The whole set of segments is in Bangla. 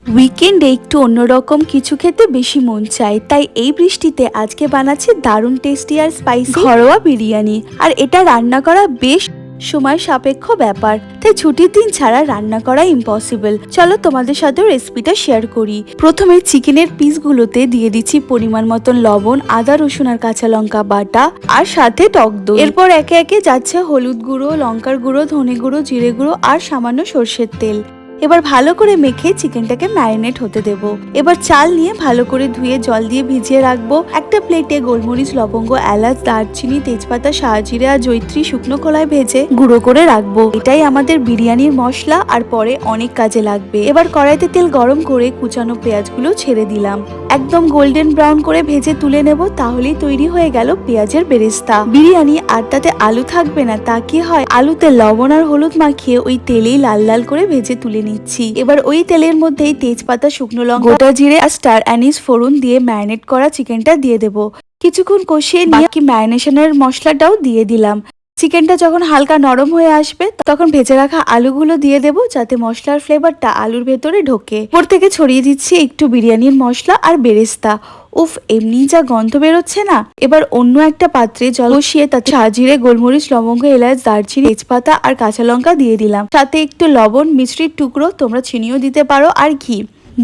উইকেন্ডে একটু অন্যরকম কিছু খেতে বেশি মন চায়, তাই এই বৃষ্টিতে আজকে বানাচ্ছি দারুণ টেস্টি আর স্পাইসি ঘরোয়া বিরিয়ানি। আর এটা রান্না করা বেশ সময় সাপেক্ষ ব্যাপার, তাই ছুটির দিন ছাড়া রান্না করা ইম্পসিবল। চলো তোমাদের সাথে রেসিপিটা শেয়ার করি। প্রথমে চিকেনের পিসগুলোতে দিয়ে দিচ্ছি পরিমাণ মতন লবণ, আদা রসুন আর কাঁচা লঙ্কা বাটা আর সাথে টক দই। এরপর একে একে যাচ্ছে হলুদ গুঁড়ো, লঙ্কার গুঁড়ো, ধনে গুঁড়ো, জিরে গুঁড়ো আর সামান্য সর্ষের তেল। এবার ভালো করে মেখে চিকেনটাকে ম্যারিনেট হতে দেব। এবার চাল নিয়ে ভালো করে ধুয়ে জল দিয়ে ভিজিয়ে রাখবো। একটা প্লেটে গোলমরিচ, লবঙ্গ, এলাচ, দারচিনি, তেজপাতা, শাহজিরা আর জয়িত্রী শুকনো খোলায় ভেজে গুঁড়ো করে রাখবো। এটাই আমাদের বিরিয়ানির মশলা আর পরে অনেক কাজে লাগবে। এবার কড়াইতে তেল গরম করে কুচানো পেঁয়াজগুলো ছেড়ে দিলাম। একদম গোল্ডেন ব্রাউন করে ভেজে তুলে নেব, তাহলেই তৈরি হয়ে গেল পেঁয়াজের বেরেস্তা। বিরিয়ানি আর তাতে আলু থাকবে না, তা কি হয়, আলুতে লবণ আর হলুদ মাখিয়ে ওই তেলেই লাল লাল করে ভেজে তুলে নিচ্ছি। এবার ওই তেলের মধ্যেই তেজপাতা, শুকনো লঙ্কা, গোটা জিরে আর স্টার অ্যানিস ফোড়ন দিয়ে ম্যারিনেট করা চিকেনটা দিয়ে দেবো। কিছুক্ষণ কষিয়ে নিয়ে বাকি ম্যারিনেশনের মশলাটাও দিয়ে দিলাম। চিকেনটা যখন হালকা নরম হয়ে আসবে তখন ভেজে রাখা আলুগুলো দিয়ে দেবো, যাতে মশলার ফ্লেভারটা আলুর ভেতরে ঢোকে। ওপর থেকে ছড়িয়ে দিচ্ছি একটু বিরিয়ানির মশলা আর বেরেস্তা। উফ, এমনি যা গন্ধ বেরোচ্ছে না। এবার অন্য একটা পাত্রে জল বসিয়ে তাতে সাজিরে গোলমরিচ, লবঙ্গ, এলাচ, দারচিনি, তেজপাতা আর কাঁচা লঙ্কা দিয়ে দিলাম। সাথে একটু লবণ, মিষ্টির টুকরো, তোমরা চিনিও দিতে পারো, আর ঘি।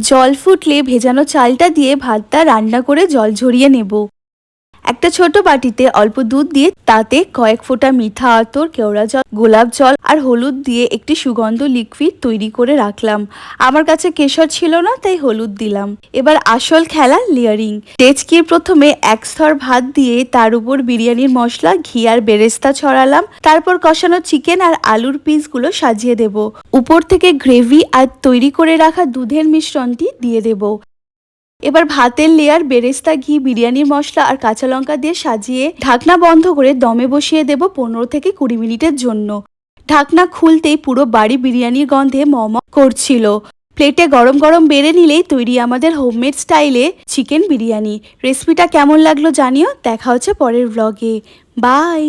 জল ফুটলে ভেজানো চালটা দিয়ে ভাতটা রান্না করে জল ঝরিয়ে নেব। একটা ছোট বাটিতে অল্প দুধ দিয়ে তাতে কয়েক ফোঁটা মিঠা আতর, কেওড়া জল, গোলাপ জল আর হলুদ দিয়ে একটি সুগন্ধ লিকুইড তৈরি করে রাখলাম। আমার কাছে কেশর ছিল না, তাই হলুদ দিলাম। এবার আসল খেলা, লেয়ারিং। তেজকির প্রথমে এক স্তর ভাত দিয়ে তার উপর বিরিয়ানির মশলা, ঘি আর বেরেস্তা ছড়ালাম। তারপর কষানো চিকেন আর আলুর পিসগুলো সাজিয়ে দেব। উপর থেকে গ্রেভি আর তৈরি করে রাখা দুধের মিশ্রণটি দিয়ে দেব। এবার ভাতের লেয়ার, বেরেস্তা, ঘি, বিরিয়ানির মশলা আর কাঁচা লঙ্কা দিয়ে সাজিয়ে ঢাকনা বন্ধ করে দমে বসিয়ে দেব 15 থেকে 20 মিনিটের জন্য। ঢাকনা খুলতেই পুরো বাড়ি বিরিয়ানির গন্ধে মম করছিল। প্লেটে গরম গরম বেড়ে নিলেই তৈরি আমাদের হোমমেড স্টাইলে চিকেন বিরিয়ানি। রেসিপিটা কেমন লাগলো জানিও। দেখা হচ্ছে পরের ব্লগে। বাই।